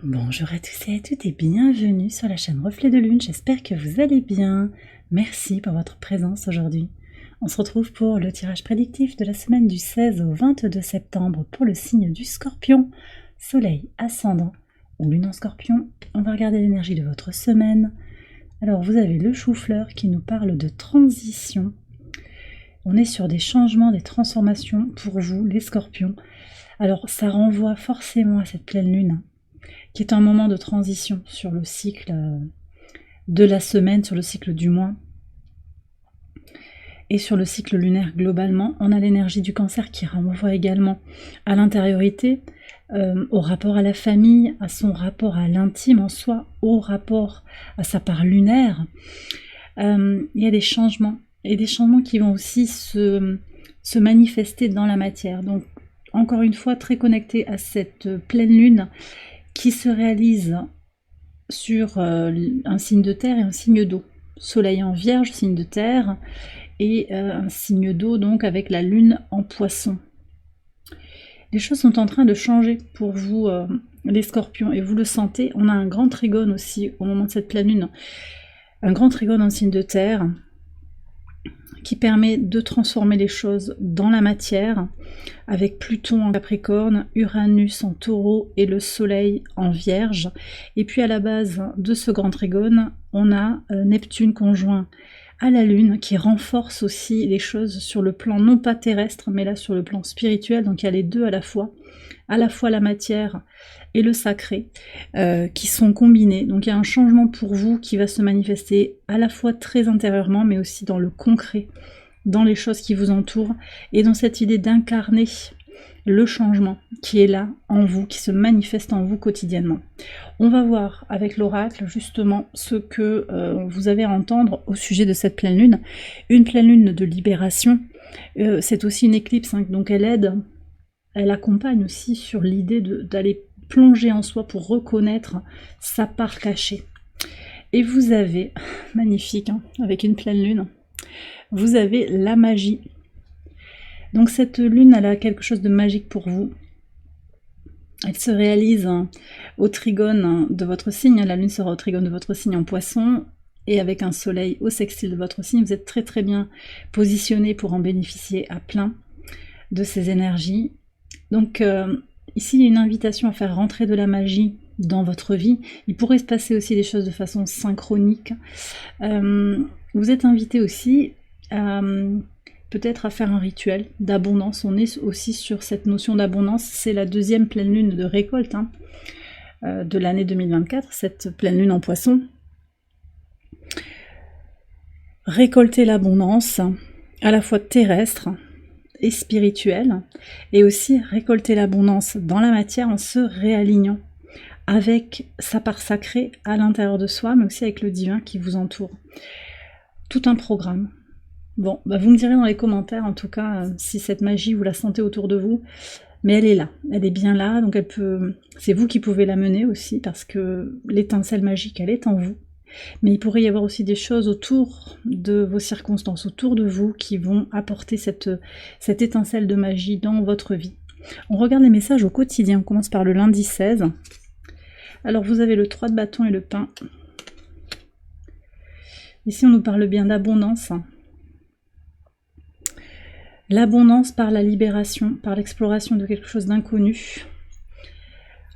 Bonjour à tous et à toutes et bienvenue sur la chaîne Reflet de Lune, j'espère que vous allez bien. Merci pour votre présence aujourd'hui. On se retrouve pour le tirage prédictif de la semaine du 16 au 22 septembre pour le signe du Scorpion, Soleil ascendant ou Lune en Scorpion. On va regarder l'énergie de votre semaine. Alors vous avez le chou-fleur qui nous parle de transition. On est sur des changements, des transformations pour vous les Scorpions. Alors ça renvoie forcément à cette pleine lune qui est un moment de transition sur le cycle de la semaine, sur le cycle du mois et sur le cycle lunaire globalement. On a l'énergie du Cancer qui renvoie également à l'intériorité, au rapport à la famille, à son rapport à l'intime en soi, au rapport à sa part lunaire. Il y a des changements, et des changements qui vont aussi se manifester dans la matière. Donc encore une fois, très connecté à cette pleine lune qui se réalise sur un signe de terre et un signe d'eau. Soleil en Vierge, signe de terre, et un signe d'eau, donc avec la lune en Poisson. Les choses sont en train de changer pour vous, les Scorpions, et vous le sentez. On a un grand trigone aussi au moment de cette pleine lune, un grand trigone en signe de terre, qui permet de transformer les choses dans la matière, avec Pluton en Capricorne, Uranus en Taureau et le Soleil en Vierge. Et puis à la base de ce grand trigone, on a Neptune conjoint à la Lune, qui renforce aussi les choses sur le plan non pas terrestre, mais là sur le plan spirituel. Donc il y a les deux à la fois la matière et le sacré qui sont combinés. Donc il y a un changement pour vous qui va se manifester à la fois très intérieurement, mais aussi dans le concret, dans les choses qui vous entourent, et dans cette idée d'incarner le changement qui est là en vous, qui se manifeste en vous quotidiennement. On va voir avec l'oracle justement ce que vous avez à entendre au sujet de cette pleine lune. Une pleine lune de libération, c'est aussi une éclipse, hein, donc elle aide, elle accompagne aussi sur l'idée d'aller plonger en soi pour reconnaître sa part cachée. Et vous avez, magnifique, hein, avec une pleine lune, vous avez la magie. Donc cette lune, elle a quelque chose de magique pour vous. Elle se réalise au trigone de votre signe. La lune sera au trigone de votre signe en Poisson, et avec un soleil au sextile de votre signe. Vous êtes très très bien positionné pour en bénéficier à plein de ces énergies. Donc ici, il y a une invitation à faire rentrer de la magie dans votre vie. Il pourrait se passer aussi des choses de façon synchronique. Vous êtes invité aussi peut-être à faire un rituel d'abondance. On est aussi sur cette notion d'abondance. C'est la deuxième pleine lune de récolte de l'année 2024, cette pleine lune en Poisson. Récolter l'abondance, à la fois terrestre et spirituelle, et aussi récolter l'abondance dans la matière en se réalignant avec sa part sacrée à l'intérieur de soi, mais aussi avec le divin qui vous entoure. Tout un programme. Bon, vous me direz dans les commentaires, en tout cas, si cette magie, vous la sentez autour de vous, mais elle est là, elle est bien là, donc elle peut, c'est vous qui pouvez la mener aussi, parce que l'étincelle magique, elle est en vous. Mais il pourrait y avoir aussi des choses autour de vos circonstances, autour de vous, qui vont apporter cette étincelle de magie dans votre vie. On regarde les messages au quotidien, on commence par le lundi 16. Alors vous avez le 3 de bâton et le pain. Ici on nous parle bien d'abondance. L'abondance par la libération, par l'exploration de quelque chose d'inconnu.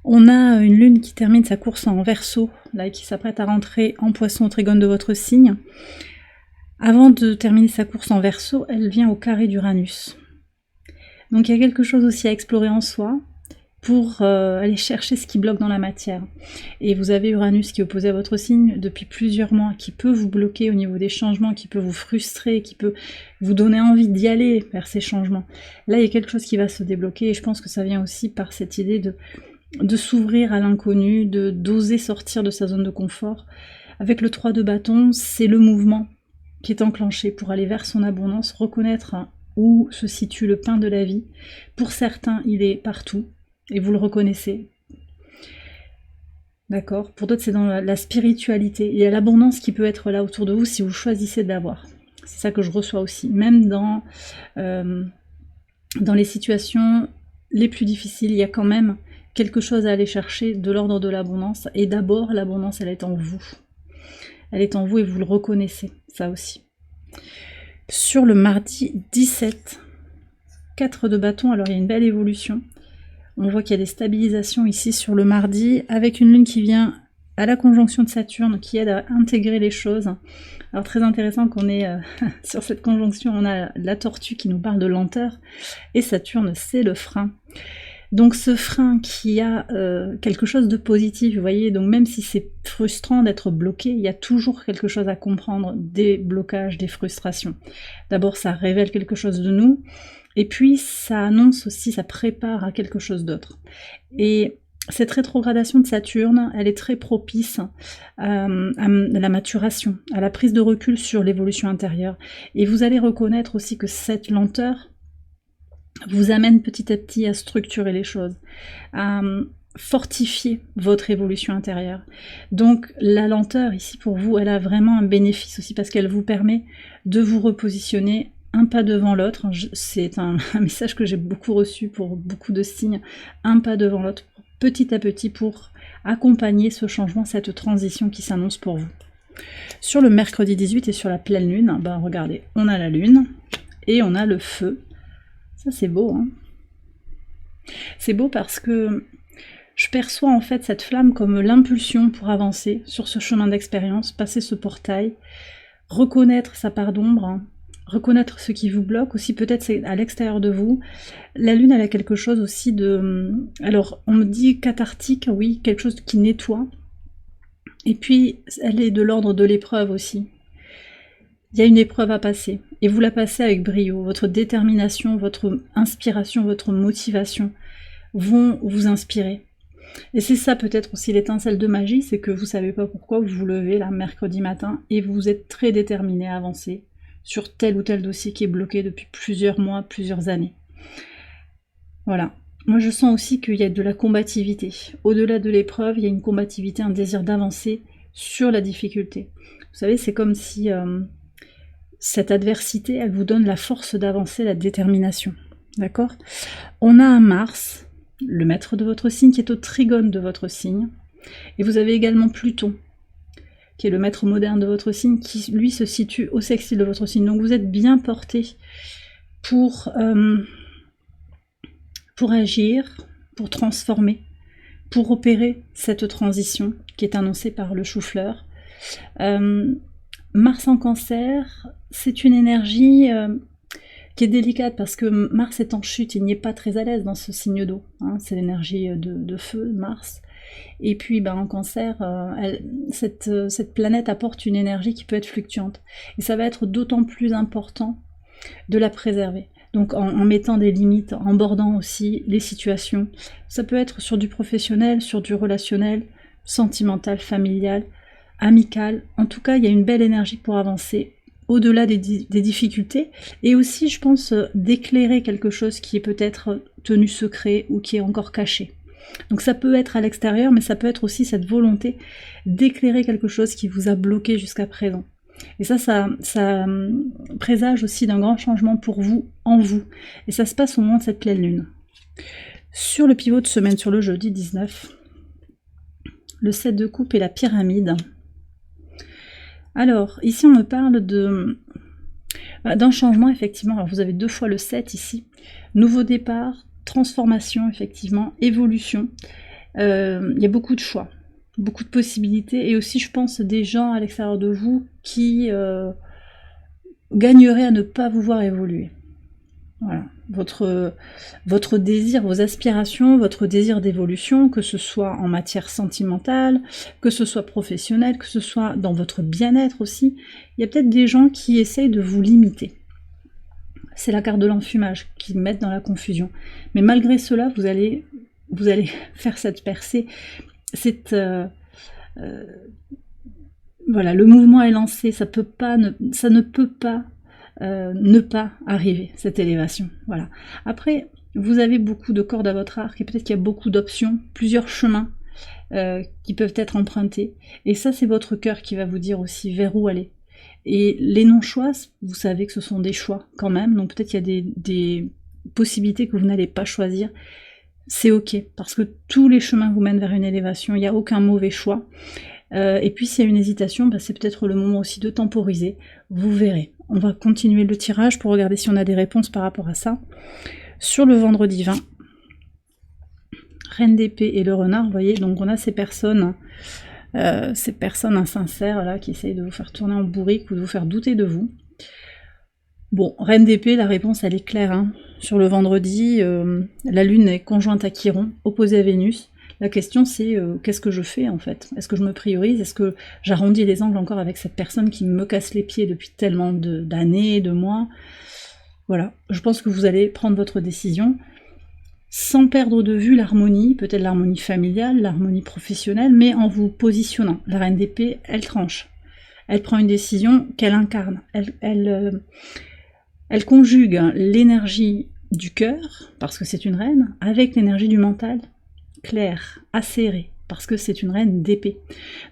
On a une lune qui termine sa course en Verseau, là, qui s'apprête à rentrer en Poisson au trigone de votre signe. Avant de terminer sa course en Verseau, elle vient au carré d'Uranus. Donc il y a quelque chose aussi à explorer en soi pour aller chercher ce qui bloque dans la matière. Et vous avez Uranus qui est opposé à votre signe depuis plusieurs mois, qui peut vous bloquer au niveau des changements, qui peut vous frustrer, qui peut vous donner envie d'y aller vers ces changements. Là, il y a quelque chose qui va se débloquer, et je pense que ça vient aussi par cette idée de s'ouvrir à l'inconnu, d'oser sortir de sa zone de confort. Avec le 3 de bâton, c'est le mouvement qui est enclenché pour aller vers son abondance, reconnaître où se situe le pain de la vie. Pour certains, il est partout, et vous le reconnaissez. D'accord? Pour d'autres, c'est dans la spiritualité. Il y a l'abondance qui peut être là autour de vous si vous choisissez de l'avoir. C'est ça que je reçois aussi. Même dans les situations les plus difficiles, il y a quand même quelque chose à aller chercher de l'ordre de l'abondance. Et d'abord, l'abondance, elle est en vous. Elle est en vous et vous le reconnaissez, ça aussi. Sur le mardi 17, 4 de bâton, alors il y a une belle évolution. On voit qu'il y a des stabilisations ici sur le mardi, avec une lune qui vient à la conjonction de Saturne, qui aide à intégrer les choses. Alors très intéressant qu'on ait, sur cette conjonction, on a la tortue qui nous parle de lenteur, et Saturne, c'est le frein. Donc ce frein qui a quelque chose de positif, vous voyez, donc même si c'est frustrant d'être bloqué, il y a toujours quelque chose à comprendre des blocages, des frustrations. D'abord, ça révèle quelque chose de nous, et puis ça annonce aussi, ça prépare à quelque chose d'autre. Et cette rétrogradation de Saturne, elle est très propice à la maturation, à la prise de recul sur l'évolution intérieure. Et vous allez reconnaître aussi que cette lenteur vous amène petit à petit à structurer les choses, à fortifier votre évolution intérieure. Donc la lenteur ici pour vous, elle a vraiment un bénéfice aussi parce qu'elle vous permet de vous repositionner un pas devant l'autre. C'est un message que j'ai beaucoup reçu pour beaucoup de signes, un pas devant l'autre, petit à petit pour accompagner ce changement, cette transition qui s'annonce pour vous. Sur le mercredi 18 et sur la pleine lune, ben regardez, on a la lune et on a le feu. Ça c'est beau, hein. C'est beau parce que je perçois en fait cette flamme comme l'impulsion pour avancer sur ce chemin d'expérience, passer ce portail, reconnaître sa part d'ombre, hein, reconnaître ce qui vous bloque, aussi peut-être c'est à l'extérieur de vous. La lune, elle a quelque chose aussi de... Alors, on me dit cathartique, oui, quelque chose qui nettoie. Et puis, elle est de l'ordre de l'épreuve aussi. Il y a une épreuve à passer, et vous la passez avec brio. Votre détermination, votre inspiration, votre motivation vont vous inspirer. Et c'est ça peut-être aussi l'étincelle de magie, c'est que vous savez pas pourquoi vous vous levez là mercredi matin et vous êtes très déterminé à avancer sur tel ou tel dossier qui est bloqué depuis plusieurs mois, plusieurs années. Voilà. Moi je sens aussi qu'il y a de la combativité. Au-delà de l'épreuve, il y a une combativité, un désir d'avancer sur la difficulté. Vous savez, c'est comme si cette adversité, elle vous donne la force d'avancer, la détermination. D'accord ? On a un Mars, le maître de votre signe, qui est au trigone de votre signe. Et vous avez également Pluton, qui est le maître moderne de votre signe, qui lui se situe au sextile de votre signe. Donc vous êtes bien porté pour agir, pour transformer, pour opérer cette transition qui est annoncée par le chou-fleur. Mars en Cancer, c'est une énergie qui est délicate parce que Mars est en chute, il n'y est pas très à l'aise dans ce signe d'eau, hein, c'est l'énergie de feu, Mars. Et puis en Cancer, cette planète apporte une énergie qui peut être fluctuante. Et ça va être d'autant plus important de la préserver. Donc en mettant des limites, en bordant aussi les situations. Ça peut être sur du professionnel, sur du relationnel, sentimental, familial, amical. En tout cas, il y a une belle énergie pour avancer au-delà des difficultés, et aussi, je pense, d'éclairer quelque chose qui est peut-être tenu secret ou qui est encore caché. Donc ça peut être à l'extérieur, mais ça peut être aussi cette volonté d'éclairer quelque chose qui vous a bloqué jusqu'à présent. Et ça présage aussi d'un grand changement pour vous, en vous. Et ça se passe au moment de cette pleine lune. Sur le pivot de semaine, sur le jeudi 19, le 7 de coupe et la pyramide. Alors, ici on me parle d'un changement, effectivement. Alors vous avez 2 fois le 7 ici. Nouveau départ, transformation, effectivement, évolution. Il y a beaucoup de choix, beaucoup de possibilités, et aussi, je pense, des gens à l'extérieur de vous qui gagneraient à ne pas vous voir évoluer. Voilà. Votre désir, vos aspirations, votre désir d'évolution, que ce soit en matière sentimentale, que ce soit professionnelle, que ce soit dans votre bien-être aussi, il y a peut-être des gens qui essayent de vous limiter. C'est la carte de l'enfumage qui met dans la confusion. Mais malgré cela, vous allez faire cette percée. Voilà, le mouvement est lancé, ça ne peut pas ne pas arriver, cette élévation. Voilà. Après, vous avez beaucoup de cordes à votre arc et peut-être qu'il y a beaucoup d'options, plusieurs chemins qui peuvent être empruntés. Et ça, c'est votre cœur qui va vous dire aussi vers où aller. Et les non-choix, vous savez que ce sont des choix quand même, donc peut-être qu'il y a des possibilités que vous n'allez pas choisir. c'est ok, parce que tous les chemins vous mènent vers une élévation, il n'y a aucun mauvais choix. Et puis s'il y a une hésitation, bah, c'est peut-être le moment aussi de temporiser, vous verrez. On va continuer le tirage pour regarder si on a des réponses par rapport à ça. Sur le vendredi 20, Reine d'épée et le renard, vous voyez, donc on a ces personnes insincères là, qui essayent de vous faire tourner en bourrique ou de vous faire douter de vous. Bon, Reine d'épée, la réponse elle est claire. Hein. Sur le vendredi, la Lune est conjointe à Chiron, opposée à Vénus. La question c'est qu'est-ce que je fais en fait? Est-ce que je me priorise? Est-ce que j'arrondis les angles encore avec cette personne qui me casse les pieds depuis tellement d'années, de mois? Voilà, je pense que vous allez prendre votre décision sans perdre de vue l'harmonie, peut-être l'harmonie familiale, l'harmonie professionnelle, mais en vous positionnant. La Reine d'épée, elle tranche. Elle prend une décision qu'elle incarne. Elle conjugue l'énergie du cœur, parce que c'est une reine, avec l'énergie du mental, claire, acérée, parce que c'est une reine d'épée.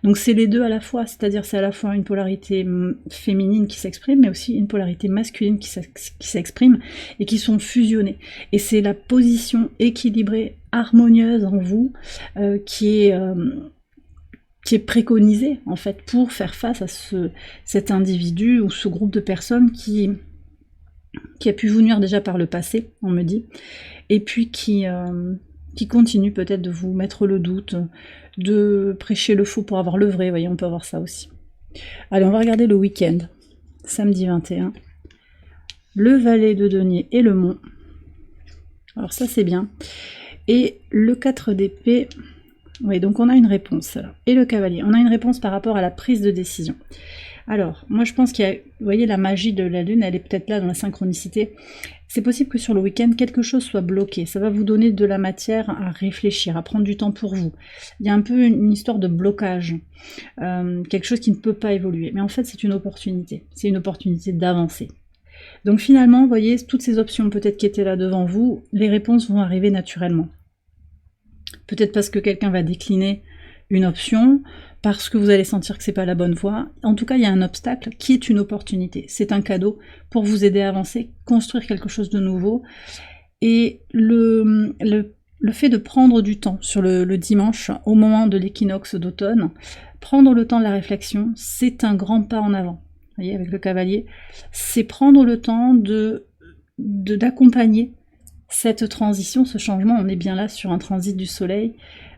Donc c'est les deux à la fois, c'est-à-dire c'est à la fois une polarité féminine qui s'exprime, mais aussi une polarité masculine qui s'exprime, et qui sont fusionnées. Et c'est la position équilibrée, harmonieuse en vous, qui est préconisée, en fait, pour faire face à cet individu, ou ce groupe de personnes qui a pu vous nuire déjà par le passé, on me dit, et puis qui continue peut-être de vous mettre le doute, de prêcher le faux pour avoir le vrai, vous voyez, on peut avoir ça aussi. Allez, on va regarder le week-end, samedi 21. Le valet de denier et le mont. Alors ça c'est bien. Et le 4 d'épée, oui, donc on a une réponse là. Et le cavalier, on a une réponse par rapport à la prise de décision. Alors, moi je pense qu'il y a, vous voyez, la magie de la lune, elle est peut-être là dans la synchronicité. C'est possible que sur le week-end, quelque chose soit bloqué. Ça va vous donner de la matière à réfléchir, à prendre du temps pour vous. Il y a un peu une histoire de blocage, quelque chose qui ne peut pas évoluer. Mais en fait, c'est une opportunité. C'est une opportunité d'avancer. Donc finalement, vous voyez, toutes ces options peut-être qui étaient là devant vous, les réponses vont arriver naturellement. Peut-être parce que quelqu'un va décliner une option, parce que vous allez sentir que c'est pas la bonne voie. En tout cas, il y a un obstacle qui est une opportunité. C'est un cadeau pour vous aider à avancer, construire quelque chose de nouveau. Et le fait de prendre du temps sur le dimanche, au moment de l'équinoxe d'automne, prendre le temps de la réflexion, c'est un grand pas en avant. Vous voyez, avec le cavalier, c'est prendre le temps d'accompagner cette transition, ce changement. On est bien là sur un transit du soleil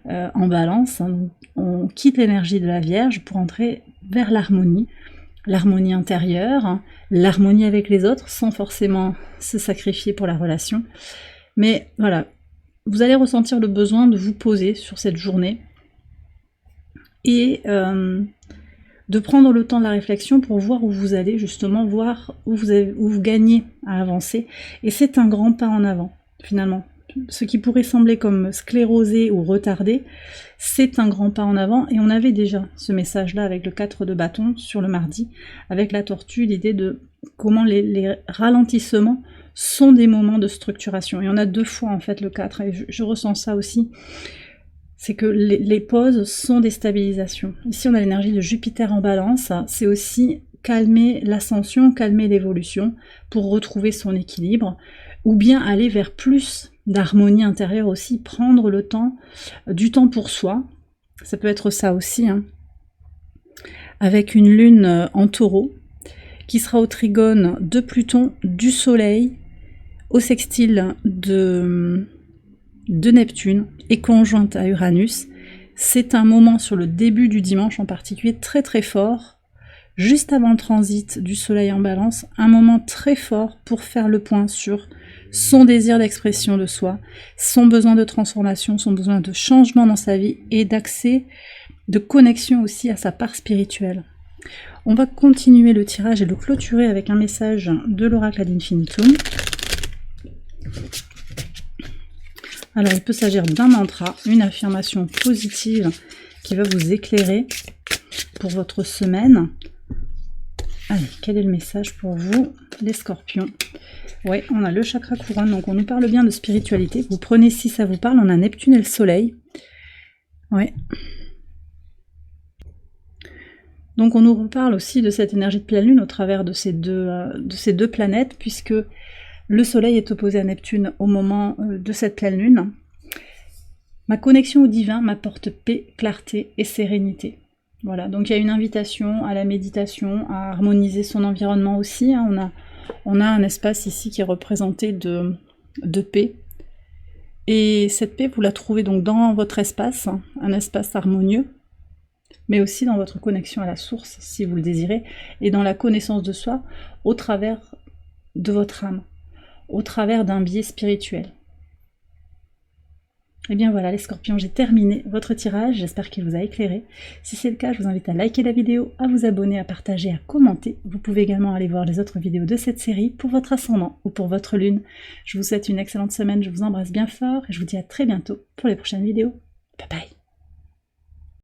en balance, hein. On quitte l'énergie de la Vierge pour entrer vers l'harmonie intérieure, hein, l'harmonie avec les autres, sans forcément se sacrifier pour la relation. Mais voilà, vous allez ressentir le besoin de vous poser sur cette journée et de prendre le temps de la réflexion pour voir où vous allez, justement, voir où vous gagnez à avancer. Et c'est un grand pas en avant, finalement. Ce qui pourrait sembler comme sclérosé ou retardé, c'est un grand pas en avant, et on avait déjà ce message-là avec le 4 de bâton sur le mardi, avec la tortue, l'idée de comment les ralentissements sont des moments de structuration. Et on a deux fois en fait le 4, et je ressens ça aussi, c'est que les pauses sont des stabilisations. Ici on a l'énergie de Jupiter en balance, c'est aussi calmer l'ascension, calmer l'évolution, pour retrouver son équilibre, ou bien aller vers plus d'harmonie intérieure aussi, prendre le temps, du temps pour soi, ça peut être ça aussi, hein. Avec une lune en taureau, qui sera au trigone de Pluton, du soleil, au sextile de Neptune, et conjointe à Uranus. C'est un moment sur le début du dimanche en particulier très très fort, juste avant le transit du soleil en balance, un moment très fort pour faire le point sur son désir d'expression de soi, son besoin de transformation, son besoin de changement dans sa vie et d'accès, de connexion aussi à sa part spirituelle. On va continuer le tirage et le clôturer avec un message de l'oracle ad infinitum. Alors il peut s'agir d'un mantra, une affirmation positive qui va vous éclairer pour votre semaine. Allez, quel est le message pour vous, les scorpions? Ouais, on a le chakra couronne, donc on nous parle bien de spiritualité. Vous prenez, si ça vous parle, on a Neptune et le soleil. Ouais. Donc on nous reparle aussi de cette énergie de pleine lune au travers de ces deux planètes, puisque le soleil est opposé à Neptune au moment de cette pleine lune. Ma connexion au divin m'apporte paix, clarté et sérénité. Voilà, donc il y a une invitation à la méditation, à harmoniser son environnement aussi. Hein. On a un espace ici qui est représenté de paix. Et cette paix, vous la trouvez donc dans votre espace, hein, un espace harmonieux, mais aussi dans votre connexion à la source, si vous le désirez, et dans la connaissance de soi au travers de votre âme, au travers d'un biais spirituel. Et bien voilà les scorpions, j'ai terminé votre tirage, j'espère qu'il vous a éclairé. Si c'est le cas, je vous invite à liker la vidéo, à vous abonner, à partager, à commenter. Vous pouvez également aller voir les autres vidéos de cette série pour votre ascendant ou pour votre lune. Je vous souhaite une excellente semaine, je vous embrasse bien fort et je vous dis à très bientôt pour les prochaines vidéos. Bye bye.